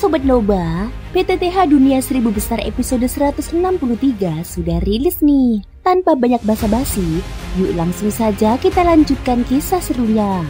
Sobat Noba, PTTH Dunia 1000 Besar episode 163 sudah rilis nih. Tanpa banyak basa-basi, yuk langsung saja kita lanjutkan kisah serunya.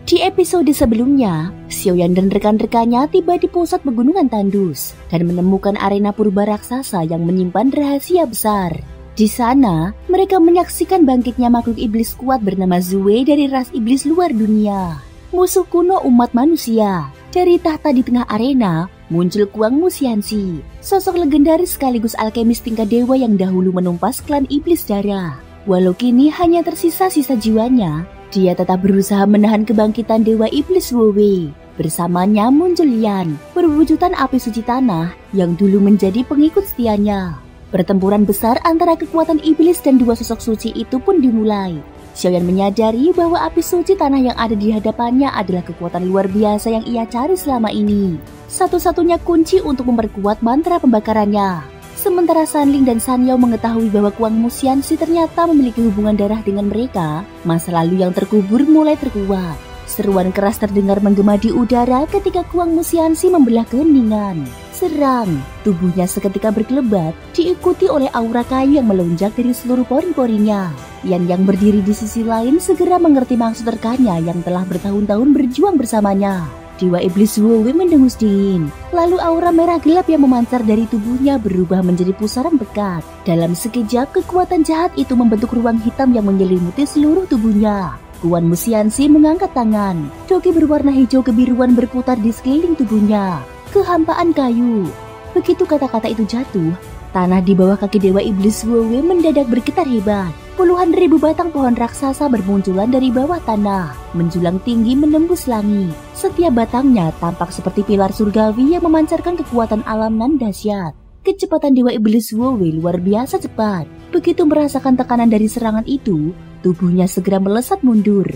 Di episode sebelumnya, Xiaoyan dan rekan-rekannya tiba di pusat pegunungan tandus dan menemukan arena purba raksasa yang menyimpan rahasia besar. Di sana, mereka menyaksikan bangkitnya makhluk iblis kuat bernama Zue dari ras iblis luar dunia. Musuh kuno umat manusia. Dari tahta di tengah arena, muncul Kuang Musiansi, sosok legendaris sekaligus alkemis tingkat dewa yang dahulu menumpas klan iblis darah. Walau kini hanya tersisa-sisa jiwanya, dia tetap berusaha menahan kebangkitan dewa iblis Wowe. Bersamanya muncul Yan, berwujudan api suci tanah yang dulu menjadi pengikut setianya. Pertempuran besar antara kekuatan iblis dan dua sosok suci itu pun dimulai. Xiaoyan menyadari bahwa api suci tanah yang ada di hadapannya adalah kekuatan luar biasa yang ia cari selama ini. Satu-satunya kunci untuk memperkuat mantra pembakarannya. Sementara Sanling dan Sanyao mengetahui bahwa Kuang Musiansi ternyata memiliki hubungan darah dengan mereka, masa lalu yang terkubur mulai terkuak. Seruan keras terdengar menggema di udara ketika Kuang Musiansi membelah keheningan. Serang, tubuhnya seketika berkelebat, diikuti oleh aura kayu yang melonjak dari seluruh pori-porinya. Yan yang berdiri di sisi lain segera mengerti maksud rekannya yang telah bertahun-tahun berjuang bersamanya. Dewa iblis Wowe mendengus dingin, lalu aura merah gelap yang memancar dari tubuhnya berubah menjadi pusaran pekat. Dalam sekejap, kekuatan jahat itu membentuk ruang hitam yang menyelimuti seluruh tubuhnya. Kuang Musiansi mengangkat tangan, doki berwarna hijau kebiruan berputar di sekeliling tubuhnya. Kehampaan kayu. Begitu kata-kata itu jatuh, tanah di bawah kaki dewa iblis Wowe mendadak bergetar hebat. Puluhan ribu batang pohon raksasa bermunculan dari bawah tanah, menjulang tinggi menembus langit. Setiap batangnya tampak seperti pilar surgawi yang memancarkan kekuatan alam nan dahsyat. Kecepatan dewa iblis Wowe luar biasa cepat. Begitu merasakan tekanan dari serangan itu, tubuhnya segera melesat mundur,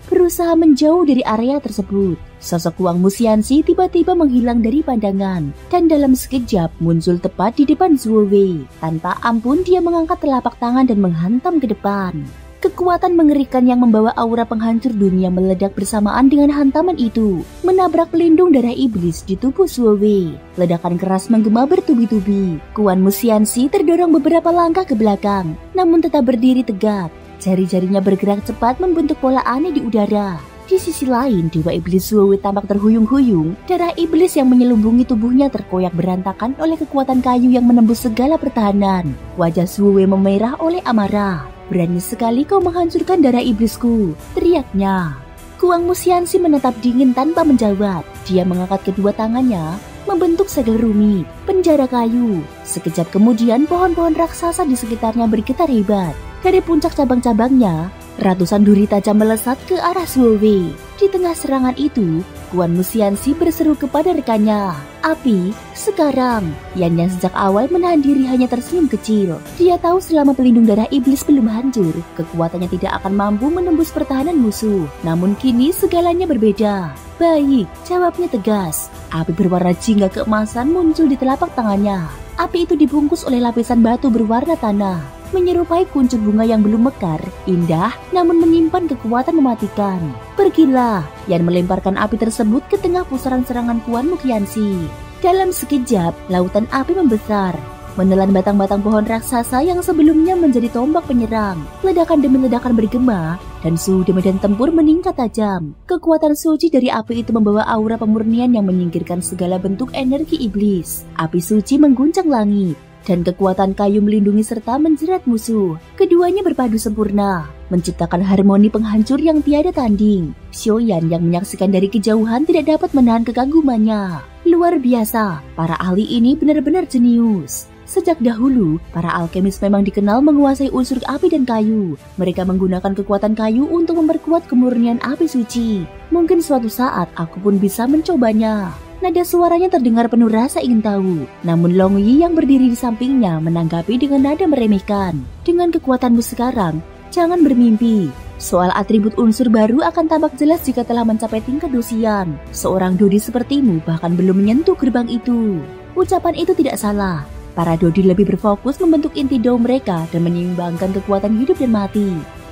berusaha menjauh dari area tersebut. Sosok Kuang Musiansi tiba-tiba menghilang dari pandangan, dan dalam sekejap muncul tepat di depan Zhuowei. Tanpa ampun dia mengangkat telapak tangan dan menghantam ke depan. Kekuatan mengerikan yang membawa aura penghancur dunia meledak bersamaan dengan hantaman itu, menabrak pelindung darah iblis di tubuh Zhuowei. Ledakan keras menggema bertubi-tubi. Kuang Musiansi terdorong beberapa langkah ke belakang, namun tetap berdiri tegak. Jari-jarinya bergerak cepat membentuk pola aneh di udara. Di sisi lain, dewa iblis Zhuowei tampak terhuyung-huyung. Darah iblis yang menyelubungi tubuhnya terkoyak berantakan oleh kekuatan kayu yang menembus segala pertahanan. Wajah Zhuowei memerah oleh amarah. "Berani sekali kau menghancurkan darah iblisku," teriaknya. Kuang Musiansi menatap dingin tanpa menjawab. Dia mengangkat kedua tangannya, membentuk segel rumit, penjara kayu. Sekejap kemudian pohon-pohon raksasa di sekitarnya bergetar hebat. Dari puncak cabang-cabangnya, ratusan duri tajam melesat ke arah Zhuowei. Di tengah serangan itu, Kuang Musiansi berseru kepada rekannya, "Api, sekarang!" Yan yang sejak awal menahan diri hanya tersenyum kecil. Dia tahu selama pelindung darah iblis belum hancur, kekuatannya tidak akan mampu menembus pertahanan musuh. Namun kini segalanya berbeda. "Baik," jawabnya tegas. Api berwarna jingga keemasan muncul di telapak tangannya. Api itu dibungkus oleh lapisan batu berwarna tanah, menyerupai kuncup bunga yang belum mekar, indah namun menyimpan kekuatan mematikan. "Pergilah!" Yan melemparkan api tersebut ke tengah pusaran serangan Kuang Musiansi. Dalam sekejap, lautan api membesar, menelan batang-batang pohon raksasa yang sebelumnya menjadi tombak penyerang. Ledakan demi ledakan bergema, dan suhu di medan tempur meningkat tajam. Kekuatan suci dari api itu membawa aura pemurnian yang menyingkirkan segala bentuk energi iblis. Api suci mengguncang langit, dan kekuatan kayu melindungi serta menjerat musuh. Keduanya berpadu sempurna, menciptakan harmoni penghancur yang tiada tanding. Xiaoyan yang menyaksikan dari kejauhan tidak dapat menahan kekagumannya. Luar biasa, para ahli ini benar-benar jenius. Sejak dahulu, para alkemis memang dikenal menguasai unsur api dan kayu. Mereka menggunakan kekuatan kayu untuk memperkuat kemurnian api suci. Mungkin suatu saat aku pun bisa mencobanya. Nada suaranya terdengar penuh rasa ingin tahu. Namun Long Yi yang berdiri di sampingnya menanggapi dengan nada meremehkan. "Dengan kekuatanmu sekarang, jangan bermimpi. Soal atribut unsur baru akan tampak jelas jika telah mencapai tingkat dosian. Seorang Dodi sepertimu bahkan belum menyentuh gerbang itu." Ucapan itu tidak salah. Para Dodi lebih berfokus membentuk inti dao mereka dan menyeimbangkan kekuatan hidup dan mati.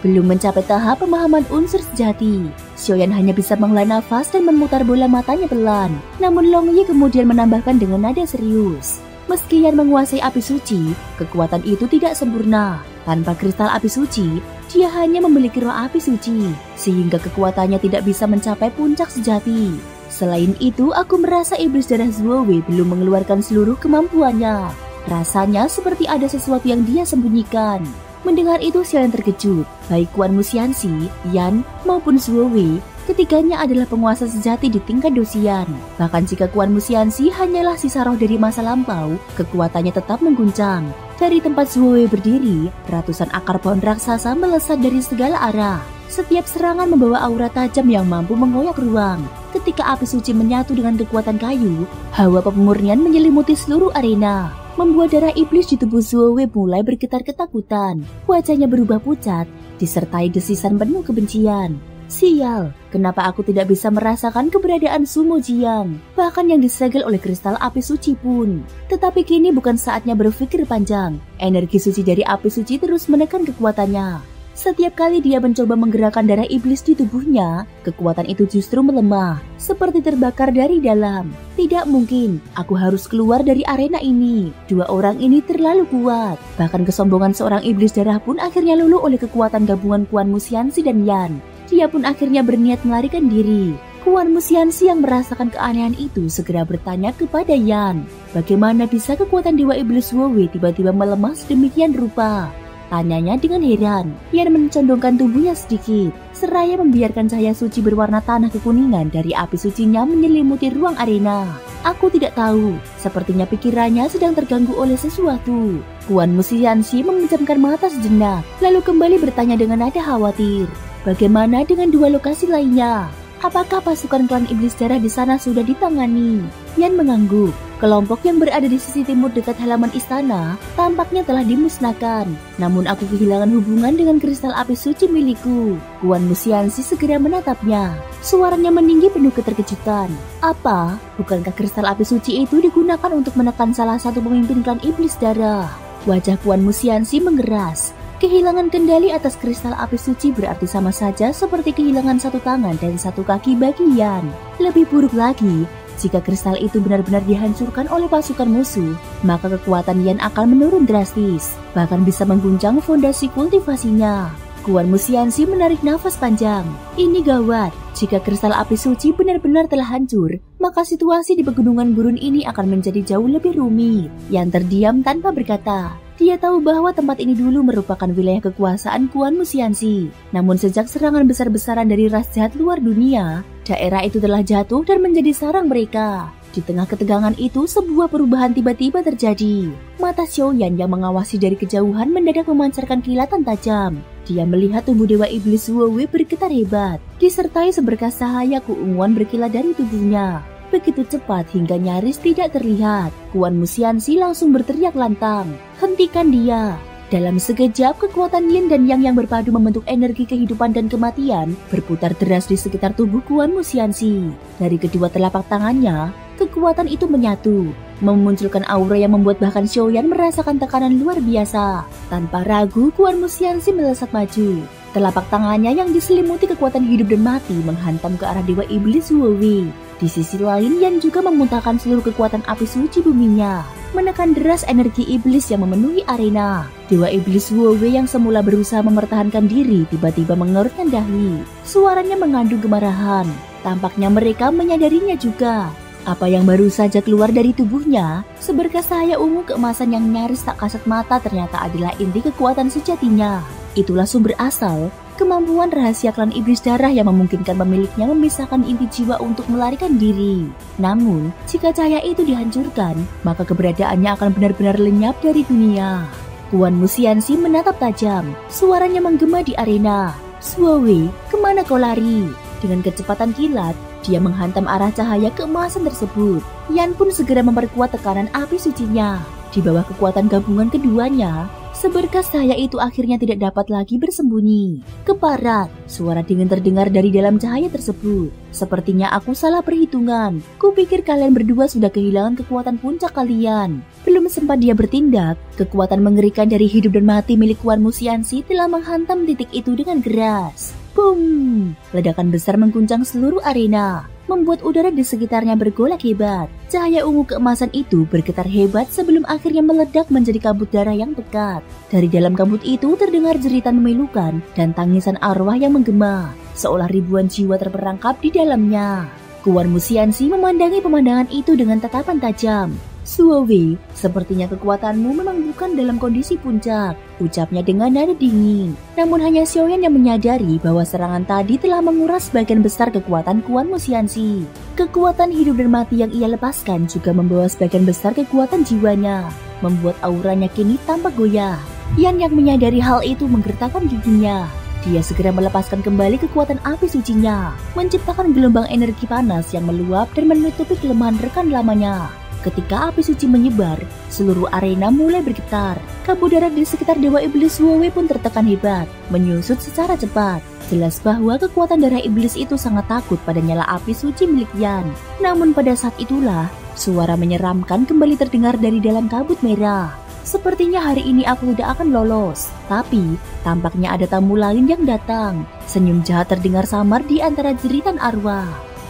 belum mencapai tahap pemahaman unsur sejati. Xiaoyan hanya bisa menghela nafas dan memutar bola matanya pelan. Namun Long Yi kemudian menambahkan dengan nada serius. Meski Yan menguasai api suci, kekuatan itu tidak sempurna. Tanpa kristal api suci, dia hanya memiliki roh api suci, sehingga kekuatannya tidak bisa mencapai puncak sejati. Selain itu, aku merasa iblis darah Zuowei belum mengeluarkan seluruh kemampuannya. Rasanya seperti ada sesuatu yang dia sembunyikan. Mendengar itu, Xiaoyan terkejut. Baik Quan Muxianxi, Yan, maupun Zuowei, ketiganya adalah penguasa sejati di tingkat dosian. Bahkan jika Quan Muxianxi hanyalah sisa roh dari masa lampau, kekuatannya tetap mengguncang. Dari tempat Zuowei berdiri, ratusan akar pohon raksasa melesat dari segala arah. Setiap serangan membawa aura tajam yang mampu mengoyak ruang. Ketika api suci menyatu dengan kekuatan kayu, hawa pemurnian menyelimuti seluruh arena, membuat darah iblis di tubuh Zuowei mulai bergetar ketakutan. Wajahnya berubah pucat, disertai desisan penuh kebencian. Sial, kenapa aku tidak bisa merasakan keberadaan Sumo Jiang, bahkan yang disegel oleh kristal api suci pun. Tetapi kini bukan saatnya berpikir panjang. Energi suci dari api suci terus menekan kekuatannya. Setiap kali dia mencoba menggerakkan darah iblis di tubuhnya, kekuatan itu justru melemah, seperti terbakar dari dalam. Tidak mungkin, aku harus keluar dari arena ini. Dua orang ini terlalu kuat. Bahkan kesombongan seorang iblis darah pun akhirnya luluh oleh kekuatan gabungan Quan Muxianxi dan Yan. Dia pun akhirnya berniat melarikan diri. Quan Muxianxi yang merasakan keanehan itu segera bertanya kepada Yan, bagaimana bisa kekuatan Dewa Iblis Zuowei tiba-tiba melemah sedemikian rupa? Tanyanya dengan heran. Yan mencondongkan tubuhnya sedikit, seraya membiarkan cahaya suci berwarna tanah kekuningan dari api sucinya menyelimuti ruang arena. Aku tidak tahu, sepertinya pikirannya sedang terganggu oleh sesuatu. Quan Muxianxi memejamkan mata sejenak, lalu kembali bertanya dengan nada khawatir. Bagaimana dengan dua lokasi lainnya? Apakah pasukan klan iblis darah di sana sudah ditangani? Yan mengangguk. Kelompok yang berada di sisi timur dekat halaman istana tampaknya telah dimusnahkan. Namun aku kehilangan hubungan dengan kristal api suci milikku. Quan Muxianxi segera menatapnya. Suaranya meninggi penuh keterkejutan. Apa? Bukankah kristal api suci itu digunakan untuk menekan salah satu pemimpin klan iblis darah? Wajah Quan Muxianxi mengeras. Kehilangan kendali atas kristal api suci berarti sama saja seperti kehilangan satu tangan dan satu kaki bagi Yan. Lebih buruk lagi, jika kristal itu benar-benar dihancurkan oleh pasukan musuh, maka kekuatan Yan akan menurun drastis, bahkan bisa mengguncang fondasi kultivasinya. Quan Muxianxi menarik nafas panjang. Ini gawat. Jika kristal api suci benar-benar telah hancur, maka situasi di pegunungan gurun ini akan menjadi jauh lebih rumit. Yan terdiam tanpa berkata. Dia tahu bahwa tempat ini dulu merupakan wilayah kekuasaan Quan Muxianxi. Namun sejak serangan besar-besaran dari ras jahat luar dunia, daerah itu telah jatuh dan menjadi sarang mereka. Di tengah ketegangan itu, sebuah perubahan tiba-tiba terjadi. Mata Xiaoyan yang mengawasi dari kejauhan mendadak memancarkan kilatan tajam. Dia melihat tubuh Dewa Iblis Zuowei bergetar hebat, disertai seberkas cahaya keunguan berkilat dari tubuhnya. Begitu cepat hingga nyaris tidak terlihat. Quan Muxianxi langsung berteriak lantang, "Hentikan dia!" Dalam sekejap, kekuatan Yin dan Yang berpadu membentuk energi kehidupan dan kematian berputar deras di sekitar tubuh Quan Muxianxi. Dari kedua telapak tangannya, kekuatan itu menyatu, memunculkan aura yang membuat bahkan Xiaoyan merasakan tekanan luar biasa. Tanpa ragu, Quan Muxianxi melesat maju. Telapak tangannya yang diselimuti kekuatan hidup dan mati menghantam ke arah Dewa Iblis Zuowei. Di sisi lain, Yan juga memuntahkan seluruh kekuatan api suci buminya, menekan deras energi iblis yang memenuhi arena. Dewa Iblis Zuowei yang semula berusaha mempertahankan diri tiba-tiba mengerutkan dahi. Suaranya mengandung kemarahan. Tampaknya mereka menyadarinya juga. Apa yang baru saja keluar dari tubuhnya, seberkas cahaya ungu keemasan yang nyaris tak kasat mata ternyata adalah inti kekuatan sejatinya. Itulah sumber asal kemampuan rahasia klan iblis darah yang memungkinkan pemiliknya memisahkan inti jiwa untuk melarikan diri. Namun, jika cahaya itu dihancurkan, maka keberadaannya akan benar-benar lenyap dari dunia. Quan Muxianxi menatap tajam, suaranya menggema di arena. "Zuowei, kemana kau lari?" Dengan kecepatan kilat, dia menghantam arah cahaya keemasan tersebut. Yan pun segera memperkuat tekanan api sucinya. Di bawah kekuatan gabungan keduanya, Seberkas cahaya itu akhirnya tidak dapat lagi bersembunyi. Keparat, suara dingin terdengar dari dalam cahaya tersebut. Sepertinya aku salah perhitungan. Kupikir kalian berdua sudah kehilangan kekuatan puncak kalian. Belum sempat dia bertindak, kekuatan mengerikan dari hidup dan mati milik Kuan Musiansi telah menghantam titik itu dengan keras. Boom! Ledakan besar mengguncang seluruh arena, membuat udara di sekitarnya bergolak hebat. Cahaya ungu keemasan itu bergetar hebat sebelum akhirnya meledak menjadi kabut darah yang pekat. Dari dalam kabut itu terdengar jeritan memilukan dan tangisan arwah yang menggema, seolah ribuan jiwa terperangkap di dalamnya. Kuan Musiansi memandangi pemandangan itu dengan tatapan tajam. Suowe, sepertinya kekuatanmu memang bukan dalam kondisi puncak, ucapnya dengan nada dingin. Namun hanya Xiaoyan yang menyadari bahwa serangan tadi telah menguras sebagian besar kekuatan Kuan Musiansi. Kekuatan hidup dan mati yang ia lepaskan juga membawa sebagian besar kekuatan jiwanya, membuat auranya kini tampak goyah. Yan yang menyadari hal itu menggertakkan giginya. Dia segera melepaskan kembali kekuatan api sucinya, menciptakan gelombang energi panas yang meluap dan menutupi kelemahan rekan lamanya. Ketika api suci menyebar, seluruh arena mulai bergetar. Kabut darah di sekitar Dewa Iblis Suowe pun tertekan hebat, menyusut secara cepat. Jelas bahwa kekuatan darah iblis itu sangat takut pada nyala api suci milik Yan. Namun pada saat itulah, suara menyeramkan kembali terdengar dari dalam kabut merah. Sepertinya hari ini aku tidak akan lolos. Tapi, tampaknya ada tamu lain yang datang. Senyum jahat terdengar samar di antara jeritan arwah.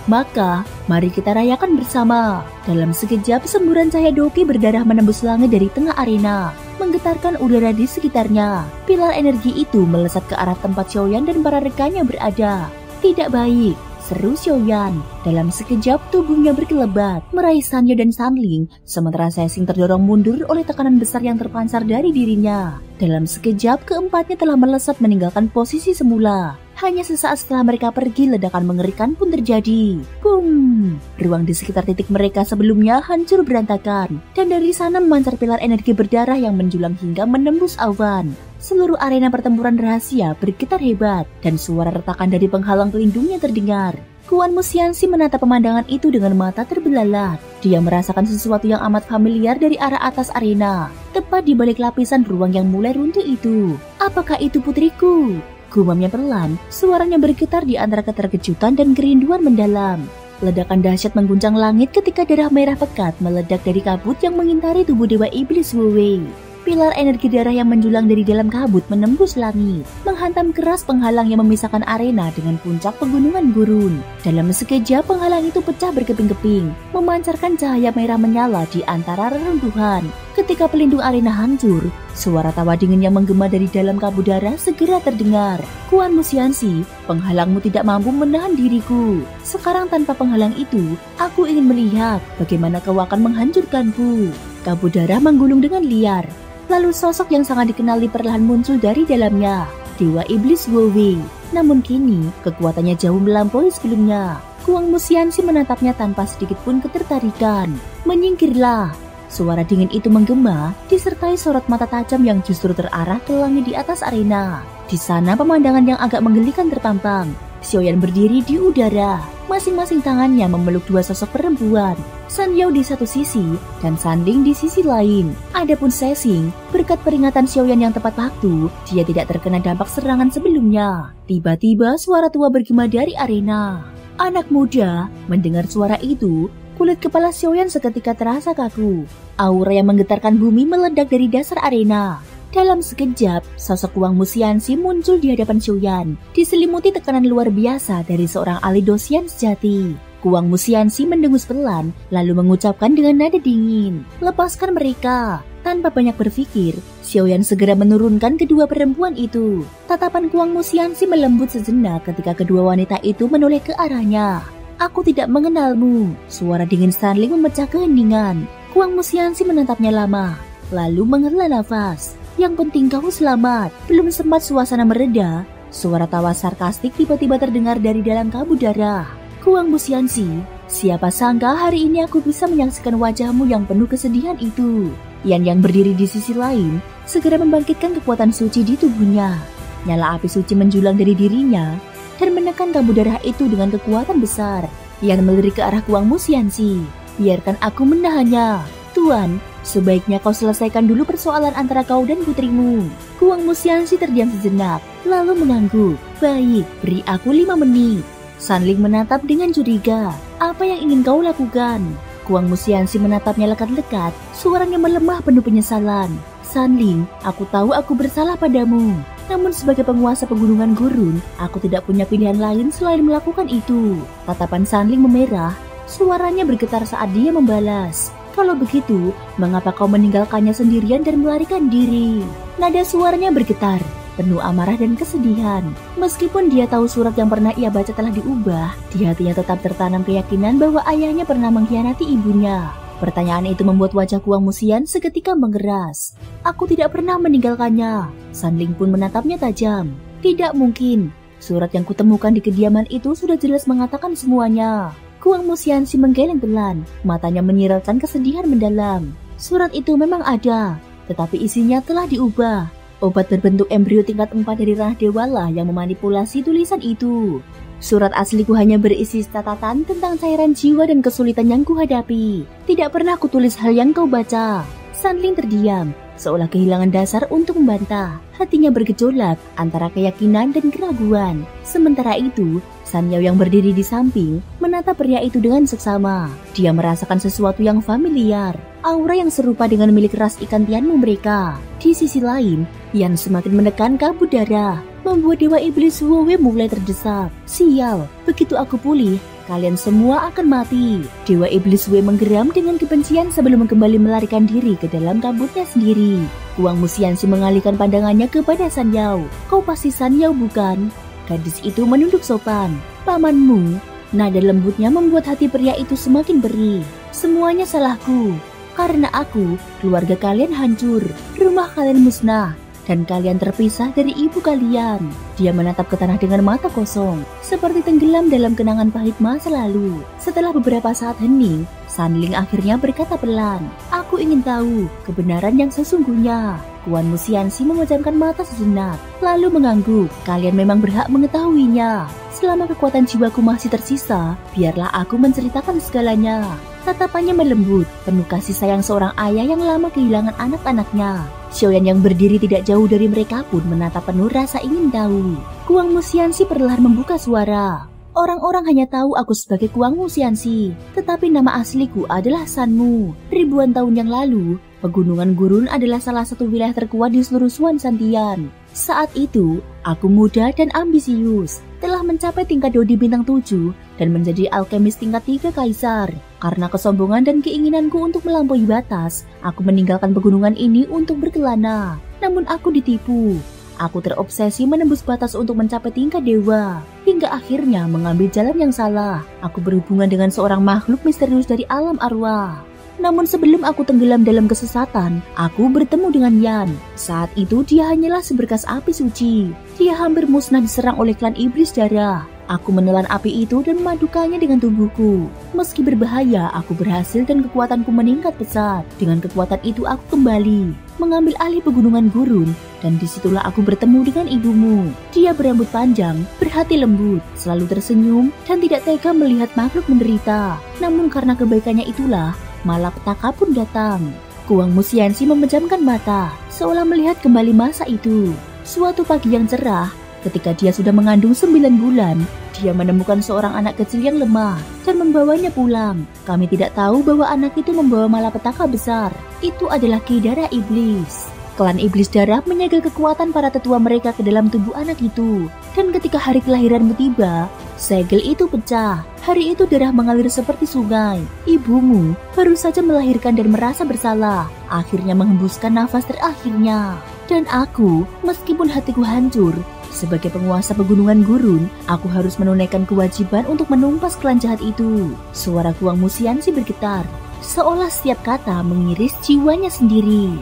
Maka, mari kita rayakan bersama. Dalam sekejap, semburan cahaya Doki berdarah menembus langit dari tengah arena, menggetarkan udara di sekitarnya. Pilar energi itu melesat ke arah tempat Xiaoyan dan para rekannya berada. Tidak baik, seru Xiaoyan. Dalam sekejap, tubuhnya berkelebat, meraih Sanyo dan Sanling, sementara Sesing terdorong mundur oleh tekanan besar yang terpancar dari dirinya. Dalam sekejap, keempatnya telah melesat meninggalkan posisi semula. Hanya sesaat setelah mereka pergi, ledakan mengerikan pun terjadi. Boom! Ruang di sekitar titik mereka sebelumnya hancur berantakan, dan dari sana memancar pilar energi berdarah yang menjulang hingga menembus awan. Seluruh arena pertempuran rahasia bergetar hebat, dan suara retakan dari penghalang pelindungnya terdengar. Kuan Musiansi menatap pemandangan itu dengan mata terbelalak. Dia merasakan sesuatu yang amat familiar dari arah atas arena, tepat di balik lapisan ruang yang mulai runtuh itu. Apakah itu putriku? Gumamnya pelan, suaranya bergetar di antara keterkejutan dan kerinduan mendalam. Ledakan dahsyat mengguncang langit ketika darah merah pekat meledak dari kabut yang mengintari tubuh Dewa Iblis Suowe. Pilar energi darah yang menjulang dari dalam kabut menembus langit, menghantam keras penghalang yang memisahkan arena dengan puncak pegunungan gurun. Dalam sekejap, penghalang itu pecah berkeping-keping, memancarkan cahaya merah menyala di antara reruntuhan. Ketika pelindung arena hancur, suara tawa dingin yang menggema dari dalam kabut darah segera terdengar. Kuan Musiansi, penghalangmu tidak mampu menahan diriku. Sekarang tanpa penghalang itu, aku ingin melihat bagaimana kau akan menghancurkanku. Kabut darah menggulung dengan liar. Lalu sosok yang sangat dikenali perlahan muncul dari dalamnya, Dewa Iblis Suowe. Namun kini, kekuatannya jauh melampaui sebelumnya. Kuan Musiansi menatapnya tanpa sedikit pun ketertarikan. Menyingkirlah. Suara dingin itu menggema, disertai sorot mata tajam yang justru terarah ke langit di atas arena. Di sana pemandangan yang agak menggelikan terpampang. Xiaoyan berdiri di udara, masing-masing tangannya memeluk dua sosok perempuan. Sanyo di satu sisi dan Sanling di sisi lain. Adapun Sesing, berkat peringatan Xiaoyan yang tepat waktu, dia tidak terkena dampak serangan sebelumnya. Tiba-tiba suara tua bergema dari arena. Anak muda, mendengar suara itu, kulit kepala Xiaoyan seketika terasa kaku. Aura yang menggetarkan bumi meledak dari dasar arena. Dalam sekejap, sosok Kuan Musiansi muncul di hadapan Xiaoyan, diselimuti tekanan luar biasa dari seorang ahli dosian sejati. Kuan Musiansi mendengus pelan, lalu mengucapkan dengan nada dingin, "Lepaskan mereka." Tanpa banyak berpikir, Xiaoyan segera menurunkan kedua perempuan itu. Tatapan Kuan Musiansi melembut sejenak ketika kedua wanita itu menoleh ke arahnya. "Aku tidak mengenalmu." Suara dingin Sanling memecah keheningan. Kuan Musiansi menatapnya lama, lalu menghela nafas. "Yang penting kau selamat." Belum sempat suasana mereda, suara tawa sarkastik tiba-tiba terdengar dari dalam kabut darah. "Kuan Musiansi, siapa sangka hari ini aku bisa menyaksikan wajahmu yang penuh kesedihan itu." Yan yang berdiri di sisi lain segera membangkitkan kekuatan suci di tubuhnya. Nyala api suci menjulang dari dirinya dan menekan kabut darah itu dengan kekuatan besar. Yan melirik ke arah Kuan Musiansi. "Biarkan aku menahannya." "Tuan, Sebaiknya kau selesaikan dulu persoalan antara kau dan putrimu. Kuang Musiansi terdiam sejenak, lalu mengangguk. Baik, beri aku 5 menit. Sanling menatap dengan curiga. Apa yang ingin kau lakukan? Kuang Musiansi menatapnya lekat-lekat, suaranya melemah penuh penyesalan. Sanling, aku tahu aku bersalah padamu. Namun sebagai penguasa pegunungan gurun, aku tidak punya pilihan lain selain melakukan itu. Tatapan Sanling memerah, suaranya bergetar saat dia membalas. Kalau begitu, mengapa kau meninggalkannya sendirian dan melarikan diri? Nada suaranya bergetar, penuh amarah dan kesedihan. Meskipun dia tahu surat yang pernah ia baca telah diubah, di hatinya tetap tertanam keyakinan bahwa ayahnya pernah mengkhianati ibunya. Pertanyaan itu membuat wajah Kuang Musian seketika mengeras. Aku tidak pernah meninggalkannya. Sanling pun menatapnya tajam. Tidak mungkin. Surat yang kutemukan di kediaman itu sudah jelas mengatakan semuanya. Kuang Musiansi menggeleng pelan. Matanya menyiratkan kesedihan mendalam. Surat itu memang ada, tetapi isinya telah diubah. Obat berbentuk embrio tingkat 4 dari ranah dewa lah yang memanipulasi tulisan itu. Surat asliku hanya berisi catatan tentang cairan jiwa dan kesulitan yang kuhadapi. Tidak pernah kutulis hal yang kau baca. Sanling terdiam, seolah kehilangan dasar untuk membantah. Hatinya bergejolak antara keyakinan dan keraguan. Sementara itu, San Yao yang berdiri di samping menatap pria itu dengan seksama. Dia merasakan sesuatu yang familiar, aura yang serupa dengan milik ras ikan Tianmu mereka. Di sisi lain, Yan semakin menekan kabut darah, membuat Dewa Iblis Wowe mulai terdesak. Sial, begitu aku pulih, kalian semua akan mati. Dewa Iblis Wowe menggeram dengan kebencian sebelum kembali melarikan diri ke dalam kabutnya sendiri. Kuang Musiansi mengalihkan pandangannya kepada San Yao. Kau pasti San Yao bukan? Gadis itu menunduk sopan. Pamanmu. Nada lembutnya membuat hati pria itu semakin perih. Semuanya salahku. Karena aku, keluarga kalian hancur, rumah kalian musnah, dan kalian terpisah dari ibu kalian. Dia menatap ke tanah dengan mata kosong, seperti tenggelam dalam kenangan pahit masa lalu. Setelah beberapa saat hening, Sanling akhirnya berkata pelan, aku ingin tahu kebenaran yang sesungguhnya. Kuang Musiansi memejamkan mata sejenak, lalu mengangguk. Kalian memang berhak mengetahuinya. Selama kekuatan jiwaku masih tersisa, biarlah aku menceritakan segalanya. Tatapannya melembut, penuh kasih sayang seorang ayah yang lama kehilangan anak-anaknya. Xiaoyan yang berdiri tidak jauh dari mereka pun menatap penuh rasa ingin tahu. Kuang Musiansi perlahan membuka suara. Orang-orang hanya tahu aku sebagai Kuang Musiansi, tetapi nama asliku adalah Sanmu. Ribuan tahun yang lalu, Pegunungan Gurun adalah salah satu wilayah terkuat di seluruh Suan Santian. Saat itu, aku muda dan ambisius, telah mencapai tingkat Dodi bintang 7 dan menjadi alkemis tingkat 3 kaisar. Karena kesombongan dan keinginanku untuk melampaui batas, aku meninggalkan pegunungan ini untuk berkelana. Namun aku ditipu. Aku terobsesi menembus batas untuk mencapai tingkat dewa, hingga akhirnya mengambil jalan yang salah. Aku berhubungan dengan seorang makhluk misterius dari alam arwah. Namun sebelum aku tenggelam dalam kesesatan, aku bertemu dengan Yan. Saat itu dia hanyalah seberkas api suci. Dia hampir musnah diserang oleh klan iblis darah. Aku menelan api itu dan memadukannya dengan tubuhku. Meski berbahaya, aku berhasil dan kekuatanku meningkat pesat. Dengan kekuatan itu aku kembali mengambil alih pegunungan Gurun, dan disitulah aku bertemu dengan ibumu. Dia berambut panjang, berhati lembut, selalu tersenyum, dan tidak tega melihat makhluk menderita. Namun karena kebaikannya itulah, malapetaka pun datang. Kuang Musiansi memejamkan mata, seolah melihat kembali masa itu. Suatu pagi yang cerah, ketika dia sudah mengandung 9 bulan, dia menemukan seorang anak kecil yang lemah dan membawanya pulang. Kami tidak tahu bahwa anak itu membawa malapetaka besar. Itu adalah Ki Darah Iblis. Klan Iblis Darah menyegel kekuatan para tetua mereka ke dalam tubuh anak itu. Dan ketika hari kelahiranmu tiba, segel itu pecah. Hari itu darah mengalir seperti sungai. Ibumu baru saja melahirkan dan merasa bersalah. Akhirnya menghembuskan nafas terakhirnya. Dan aku, meskipun hatiku hancur, sebagai penguasa pegunungan Gurun, aku harus menunaikan kewajiban untuk menumpas klan jahat itu. Suara Kuang Musiansi bergetar, seolah setiap kata mengiris jiwanya sendiri.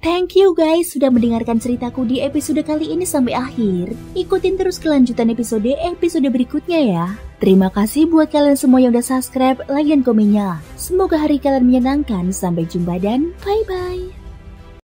Thank you guys sudah mendengarkan ceritaku di episode kali ini sampai akhir. Ikutin terus kelanjutan episode berikutnya ya. Terima kasih buat kalian semua yang udah subscribe, like, dan komennya. Semoga hari kalian menyenangkan. Sampai jumpa dan bye-bye.